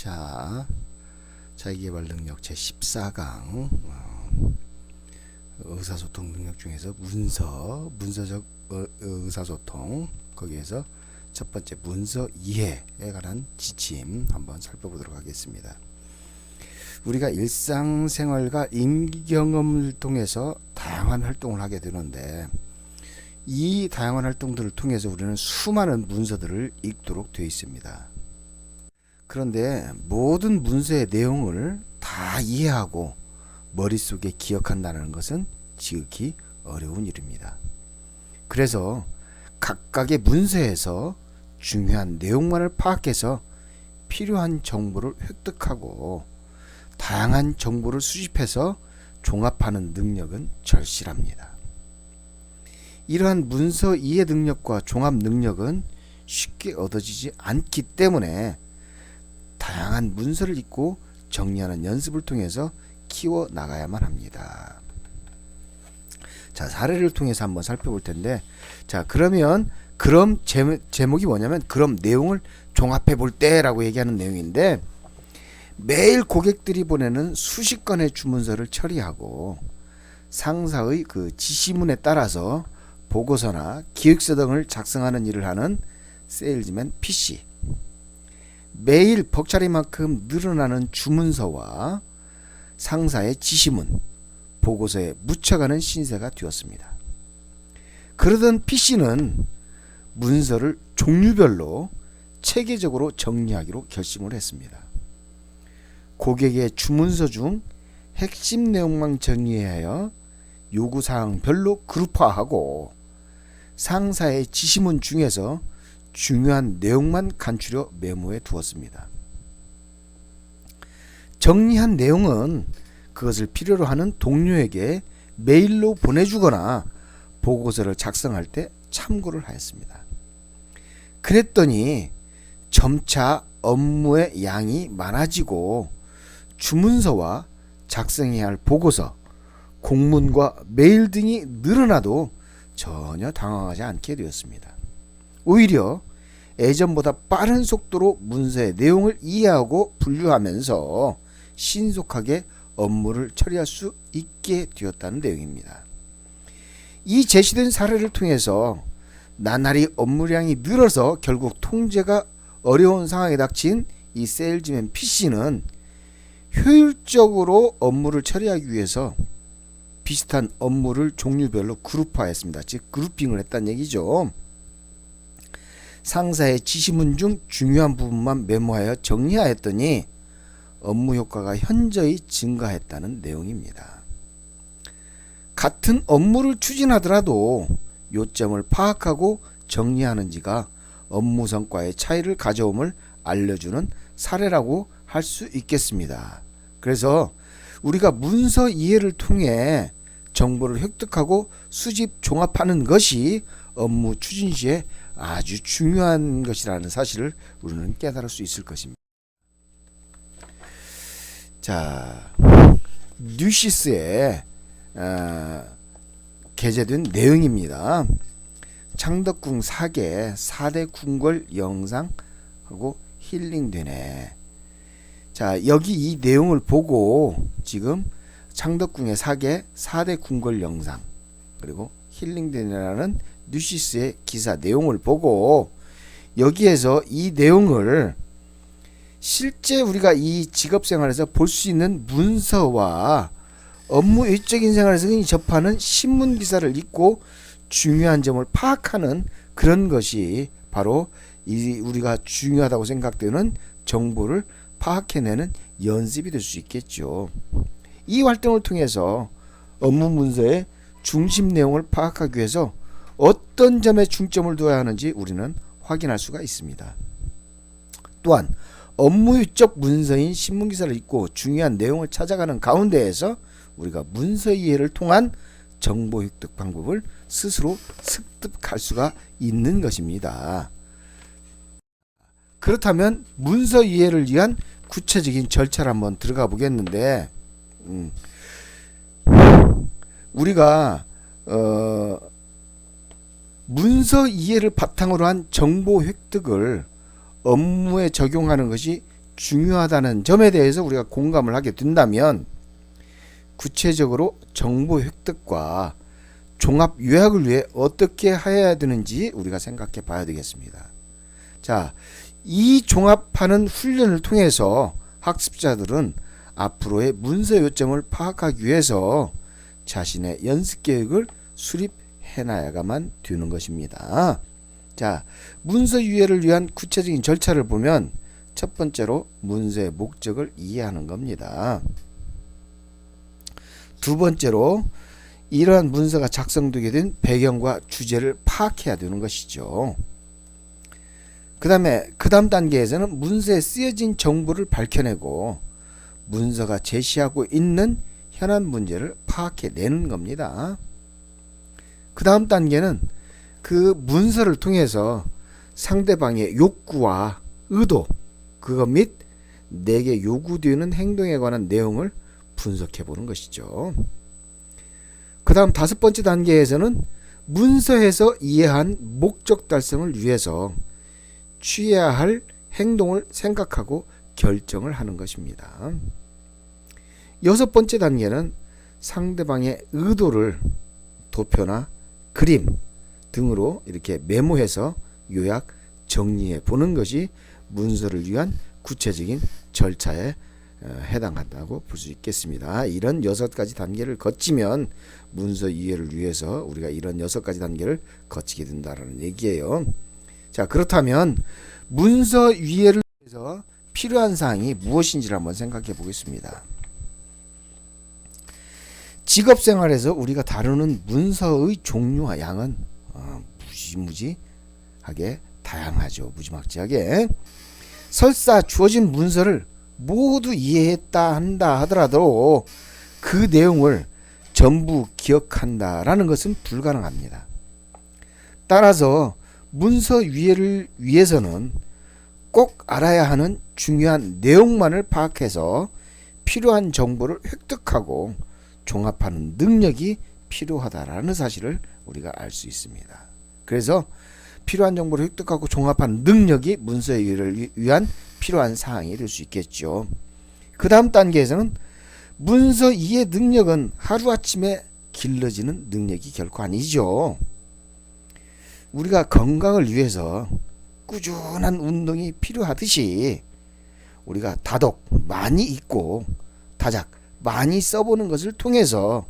자, 자기계발 능력 제14강 의사소통 능력 중에서 문서적 의사소통, 거기에서 첫 번째 문서 이해에 관한 지침 한번 살펴보도록 하겠습니다. 우리가 일상생활과 임기경험을 통해서 다양한 활동을 하게 되는데, 이 다양한 활동들을 통해서 우리는 수많은 문서들을 읽도록 되어 있습니다. 그런데 모든 문서의 내용을 다 이해하고 머릿속에 기억한다는 것은 지극히 어려운 일입니다. 그래서 각각의 문서에서 중요한 내용만을 파악해서 필요한 정보를 획득하고 다양한 정보를 수집해서 종합하는 능력은 절실합니다. 이러한 문서 이해 능력과 종합 능력은 쉽게 얻어지지 않기 때문에 다양한 문서를 읽고 정리하는 연습을 통해서 키워 나가야만 합니다. 자, 사례를 통해서 한번 살펴볼 텐데, 자, 그럼 제목이 뭐냐면 그럼 내용을 종합해 볼 때라고 얘기하는 내용인데, 매일 고객들이 보내는 수십 건의 주문서를 처리하고 상사의 그 지시문에 따라서 보고서나 기획서 등을 작성하는 일을 하는 세일즈맨 PC, 매일 벅차리만큼 늘어나는 주문서와 상사의 지시문, 보고서에 묻혀가는 신세가 되었습니다. 그러던 PC는 문서를 종류별로 체계적으로 정리하기로 결심을 했습니다. 고객의 주문서 중 핵심 내용만 정리하여 요구사항별로 그룹화하고 상사의 지시문 중에서 중요한 내용만 간추려 메모해 두었습니다. 정리한 내용은 그것을 필요로 하는 동료에게 메일로 보내주거나 보고서를 작성할 때 참고를 하였습니다. 그랬더니 점차 업무의 양이 많아지고 주문서와 작성해야 할 보고서, 공문과 메일 등이 늘어나도 전혀 당황하지 않게 되었습니다. 오히려 예전보다 빠른 속도로 문서의 내용을 이해하고 분류하면서 신속하게 업무를 처리할 수 있게 되었다는 내용입니다. 이 제시된 사례를 통해서 나날이 업무량이 늘어서 결국 통제가 어려운 상황에 닥친 이 세일즈맨 PC는 효율적으로 업무를 처리하기 위해서 비슷한 업무를 종류별로 그룹화했습니다. 즉 그룹핑을 했다는 얘기죠. 상사의 지시문 중 중요한 부분만 메모하여 정리하였더니 업무 효과가 현저히 증가했다는 내용입니다. 같은 업무를 추진하더라도 요점을 파악하고 정리하는지가 업무 성과의 차이를 가져옴을 알려주는 사례라고 할 수 있겠습니다. 그래서 우리가 문서 이해를 통해 정보를 획득하고 수집 종합하는 것이 업무 추진 시에 아주 중요한 것이라는 사실을 우리는 깨달을 수 있을 것입니다. 자, 뉴시스에 게재된 내용입니다. 창덕궁 사계 4대 궁궐 영상하고 힐링되네. 자, 여기 이 내용을 보고 지금 창덕궁의 사계 4대 궁궐 영상 그리고 힐링되네라는 뉴시스의 기사 내용을 보고 여기에서 이 내용을 실제 우리가 이 직업생활에서 볼 수 있는 문서와 업무 일적인 생활에서 흔히 접하는 신문 기사를 읽고 중요한 점을 파악하는 그런 것이 바로 이 우리가 중요하다고 생각되는 정보를 파악해내는 연습이 될 수 있겠죠. 이 활동을 통해서 업무 문서의 중심 내용을 파악하기 위해서 어떤 점에 중점을 두어야 하는지 우리는 확인할 수가 있습니다. 또한 업무 일적 문서인 신문기사를 읽고 중요한 내용을 찾아가는 가운데에서 우리가 문서 이해를 통한 정보 획득 방법을 스스로 습득할 수가 있는 것입니다. 그렇다면 문서 이해를 위한 구체적인 절차를 한번 들어가 보겠는데, 우리가 문서 이해를 바탕으로 한 정보 획득을 업무에 적용하는 것이 중요하다는 점에 대해서 우리가 공감을 하게 된다면 구체적으로 정보 획득과 종합 요약을 위해 어떻게 해야 되는지 우리가 생각해 봐야 되겠습니다. 자, 이 종합하는 훈련을 통해서 학습자들은 앞으로의 문서 요점을 파악하기 위해서 자신의 연습 계획을 수립해 나가야만 되는 것입니다. 자, 문서 유예를 위한 구체적인 절차를 보면 첫 번째로 문서의 목적을 이해하는 겁니다. 두 번째로 이러한 문서가 작성되게 된 배경과 주제를 파악해야 되는 것이죠. 그 다음 단계에서는 문서에 쓰여진 정보를 밝혀내고 문서가 제시하고 있는 현안 문제를 파악해내는 겁니다. 그 다음 단계는 그 문서를 통해서 상대방의 욕구와 의도, 그것 및 내게 요구되는 행동에 관한 내용을 분석해 보는 것이죠. 그 다음 다섯 번째 단계에서는 문서에서 이해한 목적 달성을 위해서 취해야 할 행동을 생각하고 결정을 하는 것입니다. 여섯 번째 단계는 상대방의 의도를 도표나 그림 등으로 이렇게 메모해서 요약 정리해 보는 것이 문서를 위한 구체적인 절차에 해당한다고 볼 수 있겠습니다. 이런 6가지 단계를 거치면 문서 이해를 위해서 우리가 이런 6가지 단계를 거치게 된다는 얘기예요. 자, 그렇다면 문서 이해를 위해서 필요한 사항이 무엇인지를 한번 생각해 보겠습니다. 직업생활에서 우리가 다루는 문서의 종류와 양은 무지무지하게 다양하죠. 무지막지하게. 설사 주어진 문서를 모두 이해했다 한다 하더라도 그 내용을 전부 기억한다라는 것은 불가능합니다. 따라서 문서 이해를 위해서는 꼭 알아야 하는 중요한 내용만을 파악해서 필요한 정보를 획득하고 종합하는 능력이 필요하다라는 사실을 우리가 알 수 있습니다. 그래서 필요한 정보를 획득하고 종합하는 능력이 문서 이해를 위한 필요한 사항이 될 수 있겠죠. 그 다음 단계에서는 문서 이해 능력은 하루아침에 길러지는 능력이 결코 아니죠. 우리가 건강을 위해서 꾸준한 운동이 필요하듯이 우리가 다독 많이 읽고 다작 많이 써보는 것을 통해서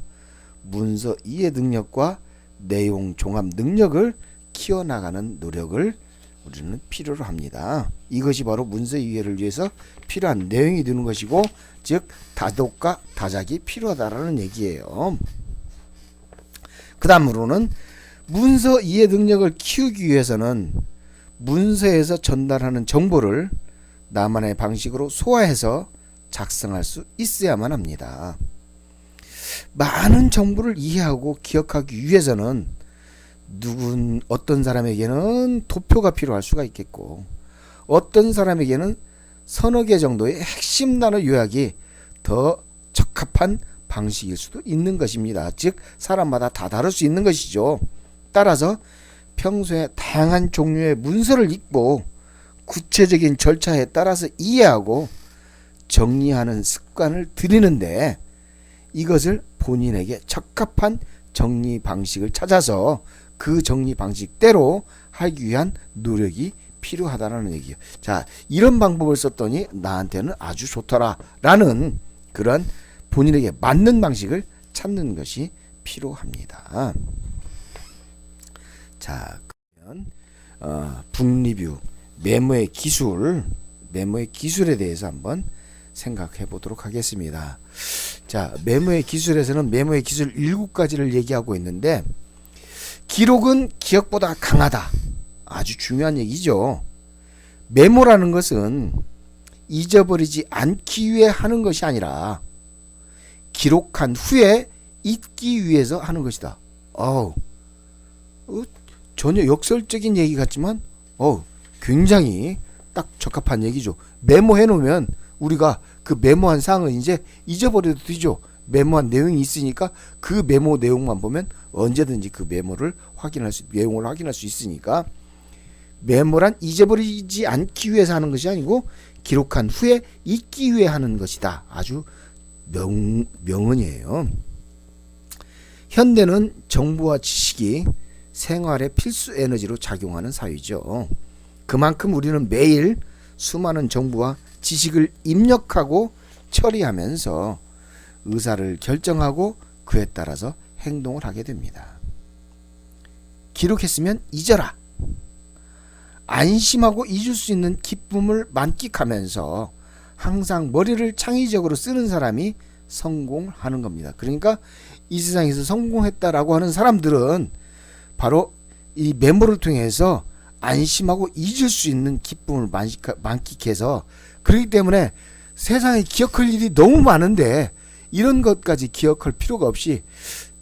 문서 이해 능력과 내용 종합 능력을 키워나가는 노력을 우리는 필요로 합니다. 이것이 바로 문서 이해를 위해서 필요한 내용이 되는 것이고, 즉 다독과 다작이 필요하다라는 얘기예요. 그 다음으로는 문서 이해 능력을 키우기 위해서는 문서에서 전달하는 정보를 나만의 방식으로 소화해서 작성할 수 있어야만 합니다. 많은 정보를 이해하고 기억하기 위해서는 어떤 사람에게는 도표가 필요할 수가 있겠고, 어떤 사람에게는 서너 개 정도의 핵심 단어 요약이 더 적합한 방식일 수도 있는 것입니다. 즉 사람마다 다 다를 수 있는 것이죠. 따라서 평소에 다양한 종류의 문서를 읽고 구체적인 절차에 따라서 이해하고 정리하는 습관을 들이는데, 이것을 본인에게 적합한 정리 방식을 찾아서 그 정리 방식대로 하기 위한 노력이 필요하다는 얘기예요. 자, 이런 방법을 썼더니 나한테는 아주 좋더라 라는 그런 본인에게 맞는 방식을 찾는 것이 필요합니다. 자, 그러면 북리뷰 메모의 기술에 대해서 한번 생각해 보도록 하겠습니다. 자, 메모의 기술에서는 메모의 기술 7가지를 얘기하고 있는데, 기록은 기억보다 강하다. 아주 중요한 얘기죠. 메모라는 것은 잊어버리지 않기 위해 하는 것이 아니라 기록한 후에 잊기 위해서 하는 것이다. 전혀 역설적인 얘기 같지만 굉장히 딱 적합한 얘기죠. 메모해 놓으면 우리가 그 메모한 사항은 이제 잊어버려도 되죠. 메모한 내용이 있으니까 그 메모 내용만 보면 언제든지 그 내용을 확인할 수 있으니까, 메모란 잊어버리지 않기 위해서 하는 것이 아니고 기록한 후에 잊기 위해 하는 것이다. 아주 명언이에요. 현대는 정보와 지식이 생활의 필수 에너지로 작용하는 사회죠. 그만큼 우리는 매일 수많은 정보와 지식을 입력하고 처리하면서 의사를 결정하고 그에 따라서 행동을 하게 됩니다. 기록했으면 잊어라. 안심하고 잊을 수 있는 기쁨을 만끽하면서 항상 머리를 창의적으로 쓰는 사람이 성공하는 겁니다. 그러니까 이 세상에서 성공했다라고 하는 사람들은 바로 이 메모를 통해서 안심하고 잊을 수 있는 기쁨을 만끽해서, 그렇기 때문에 세상에 기억할 일이 너무 많은데 이런 것까지 기억할 필요가 없이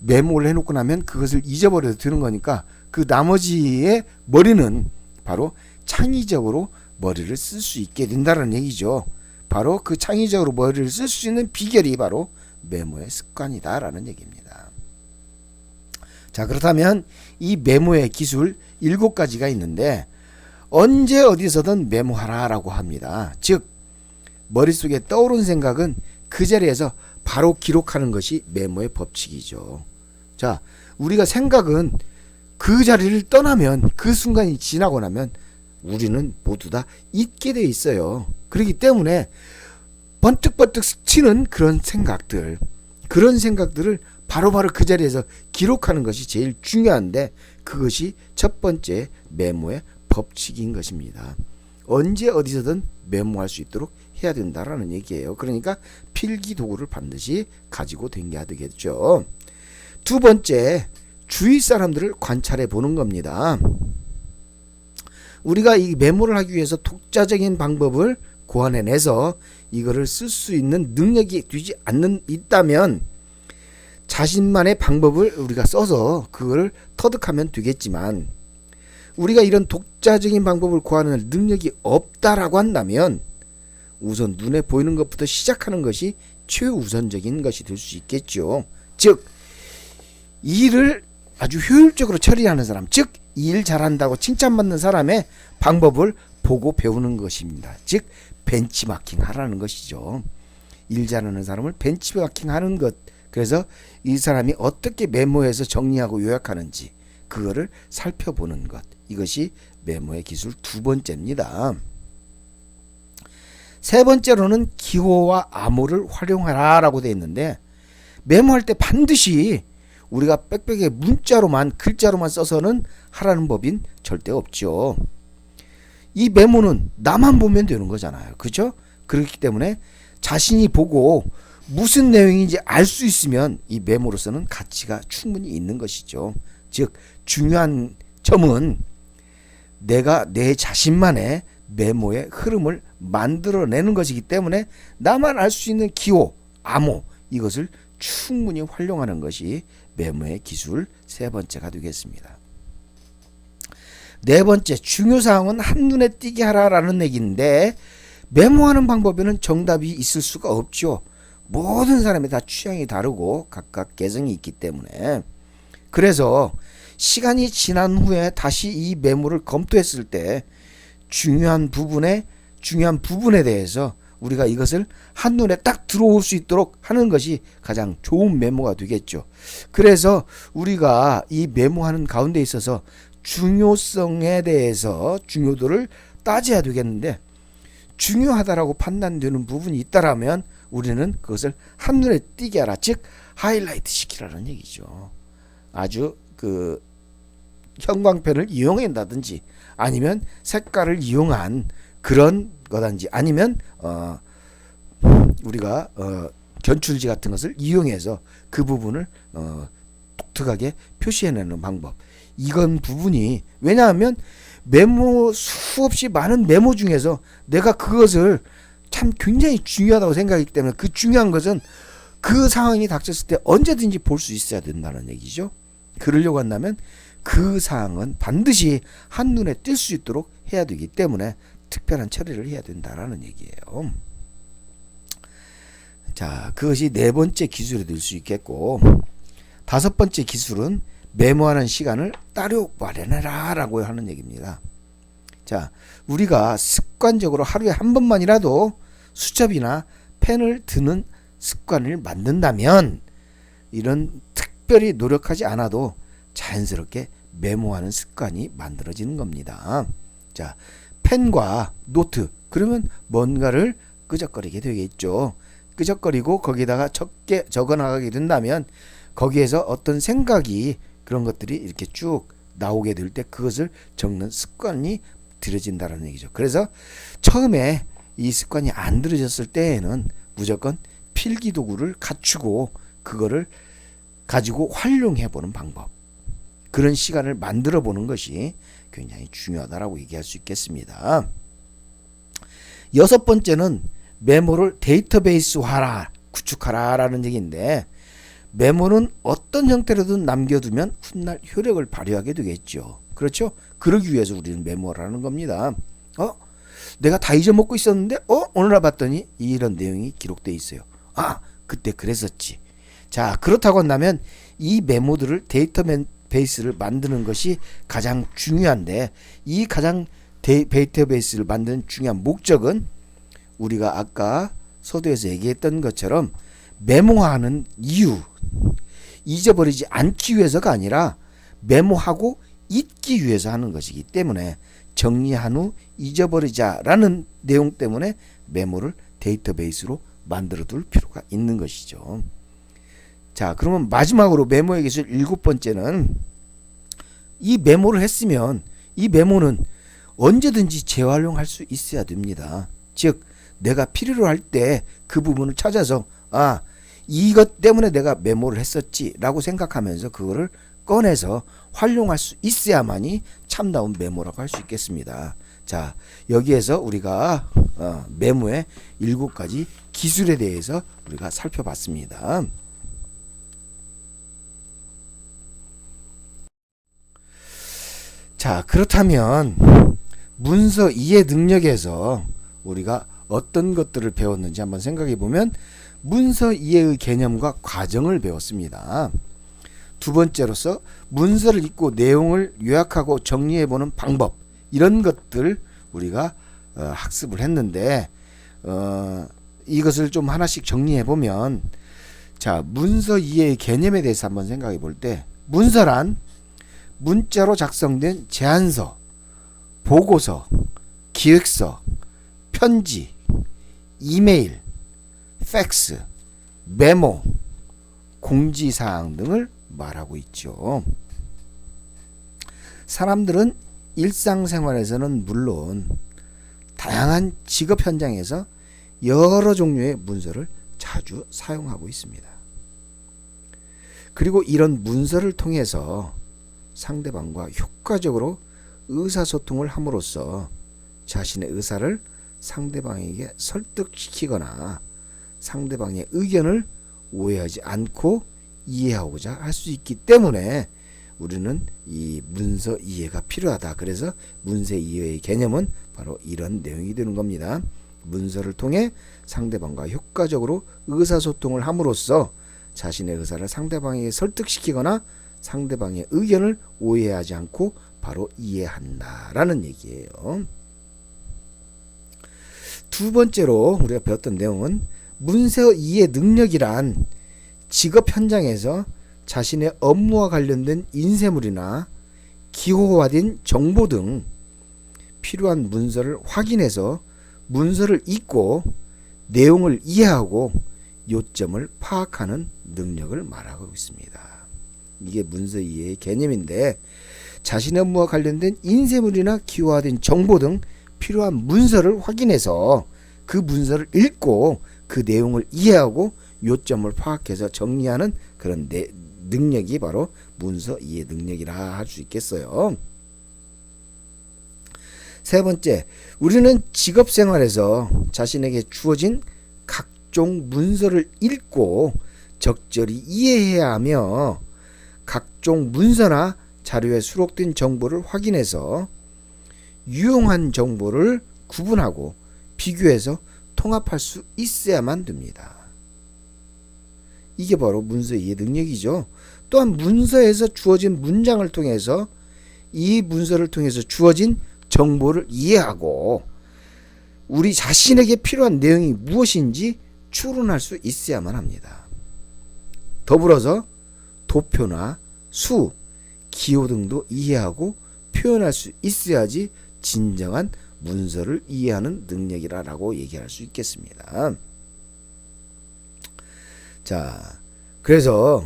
메모를 해놓고 나면 그것을 잊어버려도 되는 거니까 그 나머지의 머리는 바로 창의적으로 머리를 쓸 수 있게 된다는 얘기죠. 바로 그 창의적으로 머리를 쓸 수 있는 비결이 바로 메모의 습관이다라는 얘기입니다. 자, 그렇다면 이 메모의 기술 7가지가 있는데 언제 어디서든 메모하라라고 합니다. 즉 머릿속에 떠오른 생각은 그 자리에서 바로 기록하는 것이 메모의 법칙이죠. 자, 우리가 생각은 그 자리를 떠나면, 그 순간이 지나고 나면 우리는 모두 다 잊게 돼 있어요. 그렇기 때문에 번뜩번뜩 스치는 그런 생각들을 바로바로 그 자리에서 기록하는 것이 제일 중요한데, 그것이 첫 번째 메모의 법칙인 것입니다. 언제 어디서든 메모할 수 있도록 해야 된다라는 얘기예요. 그러니까 필기 도구를 반드시 가지고 다녀야 되겠죠. 두 번째, 주위 사람들을 관찰해 보는 겁니다. 우리가 이 메모를 하기 위해서 독자적인 방법을 고안해내서 이거를 쓸 수 있는 능력이 있다면 자신만의 방법을 우리가 써서 그걸 터득하면 되겠지만, 우리가 이런 독자적인 방법을 고안할 능력이 없다라고 한다면 우선 눈에 보이는 것부터 시작하는 것이 최우선적인 것이 될 수 있겠죠. 즉 일을 아주 효율적으로 처리하는 사람, 즉 일 잘한다고 칭찬받는 사람의 방법을 보고 배우는 것입니다. 즉 벤치마킹 하라는 것이죠. 일 잘하는 사람을 벤치마킹 하는 것. 그래서 이 사람이 어떻게 메모해서 정리하고 요약하는지 그거를 살펴보는 것. 이것이 메모의 기술 두 번째입니다. 세 번째로는 기호와 암호를 활용하라 라고 되어 있는데, 메모할 때 반드시 우리가 빽빽하게 문자로만, 글자로만 써서는 하라는 법인 절대 없죠. 이 메모는 나만 보면 되는 거잖아요. 그렇죠? 그렇기 때문에 자신이 보고 무슨 내용인지 알 수 있으면 이 메모로서는 가치가 충분히 있는 것이죠. 즉 중요한 점은 내가 내 자신만의 메모의 흐름을 만들어내는 것이기 때문에 나만 알 수 있는 기호, 암호, 이것을 충분히 활용하는 것이 메모의 기술 세 번째가 되겠습니다. 네 번째, 중요사항은 한눈에 띄게 하라라는 얘기인데, 메모하는 방법에는 정답이 있을 수가 없죠. 모든 사람이 다 취향이 다르고 각각 개성이 있기 때문에. 그래서 시간이 지난 후에 다시 이 메모를 검토했을 때 중요한 부분에 대해서 우리가 이것을 한눈에 딱 들어올 수 있도록 하는 것이 가장 좋은 메모가 되겠죠. 그래서 우리가 이 메모하는 가운데 있어서 중요성에 대해서 중요도를 따져야 되겠는데, 중요하다라고 판단되는 부분이 있다라면 우리는 그것을 한눈에 띄게 하라, 즉 하이라이트 시키라는 얘기죠. 아주 그 형광펜을 이용한다든지 아니면 색깔을 이용한 그런 거든지 아니면 우리가 견출지 같은 것을 이용해서 그 부분을 독특하게 표시해내는 방법, 이건 부분이, 왜냐하면 메모, 수없이 많은 메모 중에서 내가 그것을 참 굉장히 중요하다고 생각하기 때문에 그 중요한 것은 그 상황이 닥쳤을 때 언제든지 볼 수 있어야 된다는 얘기죠. 그러려고 한다면 그 사항은 반드시 한눈에 띌 수 있도록 해야 되기 때문에 특별한 처리를 해야 된다라는 얘기예요. 자, 그것이 네 번째 기술이 될 수 있겠고, 다섯 번째 기술은 메모하는 시간을 따로 마련해라 라고 하는 얘기입니다. 자, 우리가 습관적으로 하루에 한 번만이라도 수첩이나 펜을 드는 습관을 만든다면 이런 특별히 노력하지 않아도 자연스럽게 메모하는 습관이 만들어지는 겁니다. 자, 펜과 노트, 그러면 뭔가를 끄적거리게 되겠죠. 끄적거리고 거기다가 적어 나가게 된다면 거기에서 어떤 생각이, 그런 것들이 이렇게 쭉 나오게 될 때 그것을 적는 습관이 들여진다는 얘기죠. 그래서 처음에 이 습관이 안 들어졌을 때에는 무조건 필기도구를 갖추고 그거를 가지고 활용해 보는 방법, 그런 시간을 만들어 보는 것이 굉장히 중요하다라고 얘기할 수 있겠습니다. 여섯 번째는 메모를 데이터베이스화라, 구축하라 라는 얘기인데, 메모는 어떤 형태로든 남겨두면 훗날 효력을 발휘하게 되겠죠. 그렇죠? 그러기 위해서 우리는 메모를 하는 겁니다. 내가 다 잊어먹고 있었는데 오늘 알았더니 이런 내용이 기록되어 있어요. 그때 그랬었지. 자, 그렇다고 한다면 이 메모들을 데이터베이스를 만드는 것이 가장 중요한데, 이 가장 데이터베이스를 만드는 중요한 목적은 우리가 아까 서두에서 얘기했던 것처럼 메모하는 이유, 잊어버리지 않기 위해서가 아니라 메모하고 잊기 위해서 하는 것이기 때문에, 정리한 후 잊어버리자라는 내용 때문에 메모를 데이터베이스로 만들어 둘 필요가 있는 것이죠. 자, 그러면 마지막으로 메모의 기술 일곱 번째는, 이 메모를 했으면 이 메모는 언제든지 재활용할 수 있어야 됩니다. 즉, 내가 필요로 할 때 그 부분을 찾아서 이것 때문에 내가 메모를 했었지 라고 생각하면서 그거를 꺼내서 활용할 수 있어야만이 참다운 메모라고 할 수 있겠습니다. 자, 여기에서 우리가 메모의 7가지 기술에 대해서 우리가 살펴봤습니다. 자, 그렇다면 문서 이해 능력에서 우리가 어떤 것들을 배웠는지 한번 생각해 보면, 문서 이해의 개념과 과정을 배웠습니다. 두 번째로서 문서를 읽고 내용을 요약하고 정리해 보는 방법, 이런 것들 우리가 학습을 했는데, 이것을 좀 하나씩 정리해 보면, 자, 문서 이해의 개념에 대해서 한번 생각해 볼 때, 문서란 문자로 작성된 제안서, 보고서, 기획서, 편지, 이메일, 팩스, 메모, 공지사항 등을 말하고 있죠. 사람들은 일상생활에서는 물론 다양한 직업 현장에서 여러 종류의 문서를 자주 사용하고 있습니다. 그리고 이런 문서를 통해서 상대방과 효과적으로 의사소통을 함으로써 자신의 의사를 상대방에게 설득시키거나 상대방의 의견을 오해하지 않고 이해하고자 할 수 있기 때문에 우리는 이 문서 이해가 필요하다. 그래서 문서 이해의 개념은 바로 이런 내용이 되는 겁니다. 문서를 통해 상대방과 효과적으로 의사소통을 함으로써 자신의 의사를 상대방에게 설득시키거나 상대방의 의견을 오해하지 않고 바로 이해한다라는 얘기예요. 두 번째로 우리가 배웠던 내용은, 문서 이해 능력이란 직업 현장에서 자신의 업무와 관련된 인쇄물이나 기호화된 정보 등 필요한 문서를 확인해서 문서를 읽고 내용을 이해하고 요점을 파악하는 능력을 말하고 있습니다. 이게 문서 이해의 개념인데, 자신의 업무와 관련된 인쇄물이나 기호화된 정보 등 필요한 문서를 확인해서 그 문서를 읽고 그 내용을 이해하고 요점을 파악해서 정리하는 그런 능력이 바로 문서 이해 능력이라 할 수 있겠어요. 세 번째, 우리는 직업생활에서 자신에게 주어진 각종 문서를 읽고 적절히 이해해야 하며, 각종 문서나 자료에 수록된 정보를 확인해서 유용한 정보를 구분하고 비교해서 통합할 수 있어야만 됩니다. 이게 바로 문서 이해 능력이죠. 또한 문서에서 주어진 문장을 통해서 이 문서를 통해서 주어진 정보를 이해하고 우리 자신에게 필요한 내용이 무엇인지 추론할 수 있어야만 합니다. 더불어서 도표나 수, 기호 등도 이해하고 표현할 수 있어야지 진정한 문서를 이해하는 능력이라고 얘기할 수 있겠습니다. 자, 그래서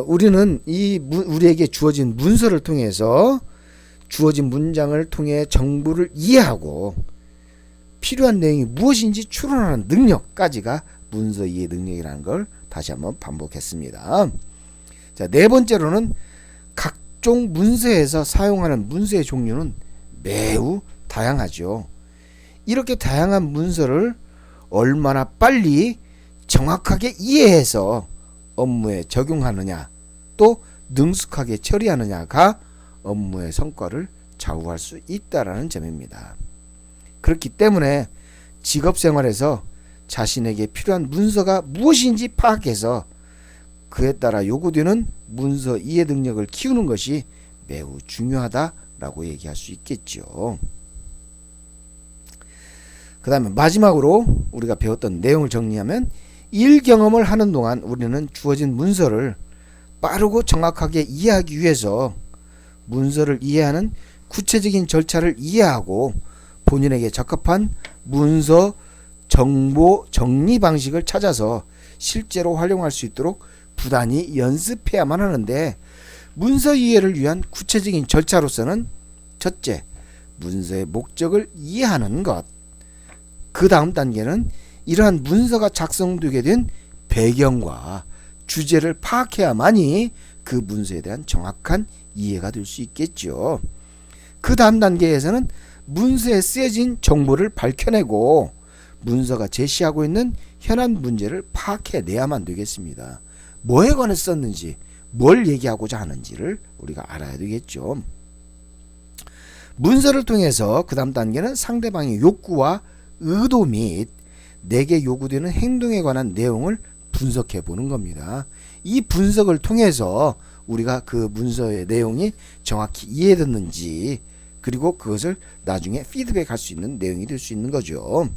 우리는 우리에게 주어진 문서를 통해서 주어진 문장을 통해 정보를 이해하고 필요한 내용이 무엇인지 추론하는 능력까지가 문서 이해 능력이라는 걸 다시 한번 반복했습니다. 자, 네 번째로는 각종 문서에서 사용하는 문서의 종류는 매우 다양하죠. 이렇게 다양한 문서를 얼마나 빨리 정확하게 이해해서 업무에 적용하느냐, 또 능숙하게 처리하느냐가 업무의 성과를 좌우할 수 있다라는 점입니다. 그렇기 때문에 직업생활에서 자신에게 필요한 문서가 무엇인지 파악해서 그에 따라 요구되는 문서 이해 능력을 키우는 것이 매우 중요하다라고 얘기할 수 있겠죠. 그 다음에 마지막으로 우리가 배웠던 내용을 정리하면 일 경험을 하는 동안 우리는 주어진 문서를 빠르고 정확하게 이해하기 위해서 문서를 이해하는 구체적인 절차를 이해하고 본인에게 적합한 문서 정보 정리 방식을 찾아서 실제로 활용할 수 있도록 부단히 연습해야만 하는데, 문서 이해를 위한 구체적인 절차로서는 첫째, 문서의 목적을 이해하는 것. 그 다음 단계는 이러한 문서가 작성되게 된 배경과 주제를 파악해야만이 그 문서에 대한 정확한 이해가 될 수 있겠죠. 그 다음 단계에서는 문서에 쓰여진 정보를 밝혀내고 문서가 제시하고 있는 현안 문제를 파악해내야만 되겠습니다. 뭐에 관해 썼는지, 뭘 얘기하고자 하는지를 우리가 알아야 되겠죠. 문서를 통해서 그 다음 단계는 상대방의 욕구와 의도 및 내게 요구되는 행동에 관한 내용을 분석해 보는 겁니다. 이 분석을 통해서 우리가 그 문서의 내용이 정확히 이해됐는지, 그리고 그것을 나중에 피드백할 수 있는 내용이 될 수 있는 거죠.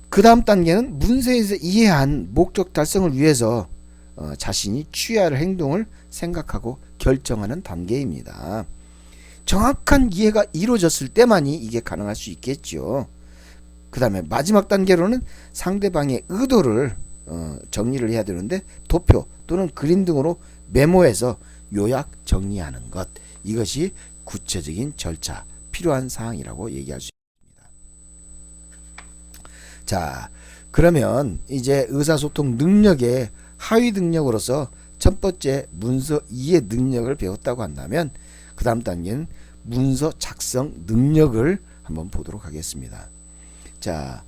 그 다음 단계는 문서에서 이해한 목적 달성을 위해서 자신이 취해야 할 행동을 생각하고 결정하는 단계입니다. 정확한 이해가 이루어졌을 때만이 이게 가능할 수 있겠죠. 그 다음에 마지막 단계로는 상대방의 의도를 정리를 해야 되는데 도표 또는 그림 등으로 메모해서 요약 정리하는 것, 이것이 구체적인 절차, 필요한 사항이라고 얘기할 수 있습니다. 자, 그러면 이제 의사소통 능력의 하위 능력으로서 첫 번째 문서 이해 능력을 배웠다고 한다면, 그 다음 단계는 문서 작성 능력을 한번 보도록 하겠습니다. 자,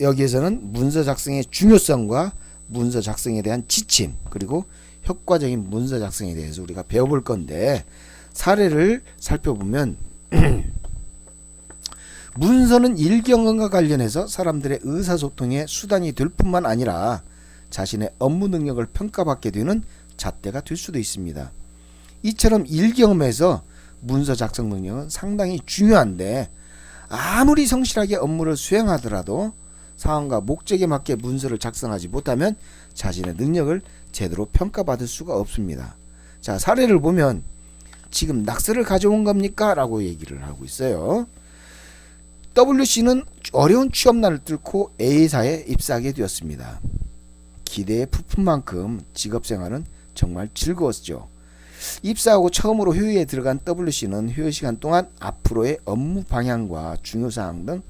여기에서는 문서 작성의 중요성과 문서 작성에 대한 지침, 그리고 효과적인 문서 작성에 대해서 우리가 배워볼 건데, 사례를 살펴보면 문서는 일경험과 관련해서 사람들의 의사소통의 수단이 될 뿐만 아니라 자신의 업무 능력을 평가받게 되는 잣대가 될 수도 있습니다. 이처럼 일경험에서 문서 작성 능력은 상당히 중요한데, 아무리 성실하게 업무를 수행하더라도 상황과 목적에 맞게 문서를 작성하지 못하면 자신의 능력을 제대로 평가받을 수가 없습니다. 자, 사례를 보면 지금 낙서를 가져온 겁니까? 라고 얘기를 하고 있어요. WC는 어려운 취업난을 뚫고 A사에 입사하게 되었습니다. 기대에 부푼 만큼 직업생활은 정말 즐거웠죠. 입사하고 처음으로 회의에 들어간 WC는 회의 시간 동안 앞으로의 업무 방향과 중요사항 등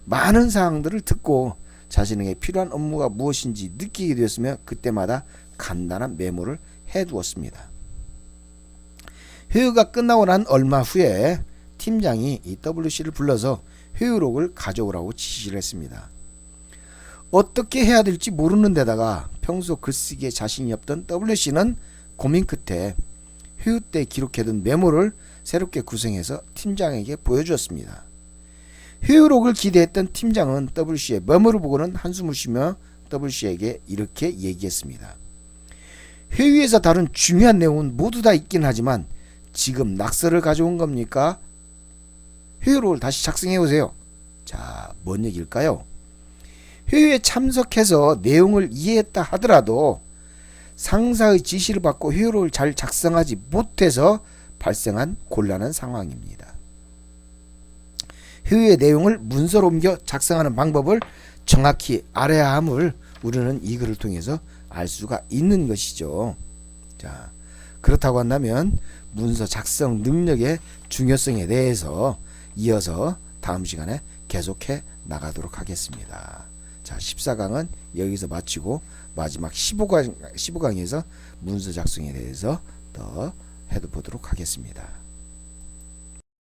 많은 사항들을 듣고 자신에게 필요한 업무가 무엇인지 느끼게 되었으며 그때마다 간단한 메모를 해두었습니다. 회의가 끝나고 난 얼마 후에 팀장이 이 WC를 불러서 회의록을 가져오라고 지시를 했습니다. 어떻게 해야 될지 모르는 데다가 평소 글쓰기에 자신이 없던 WC는 고민 끝에 회의 때 기록해둔 메모를 새롭게 구성해서 팀장에게 보여주었습니다. 회의록을 기대했던 팀장은 WC의 메모를 보고는 한숨을 쉬며 WC에게 이렇게 얘기했습니다. 회의에서 다룬 중요한 내용은 모두 다 있긴 하지만 지금 낙서를 가져온 겁니까? 회의록을 다시 작성해 오세요. 자, 뭔 얘기일까요? 회의에 참석해서 내용을 이해했다 하더라도 상사의 지시를 받고 회의록을 잘 작성하지 못해서 발생한 곤란한 상황입니다. 회의의 내용을 문서로 옮겨 작성하는 방법을 정확히 알아야 함을 우리는 이 글을 통해서 알 수가 있는 것이죠. 자, 그렇다고 한다면 문서 작성 능력의 중요성에 대해서 이어서 다음 시간에 계속해 나가도록 하겠습니다. 자, 14강은 여기서 마치고 마지막 15강에서 문서 작성에 대해서 더 해보도록 하겠습니다.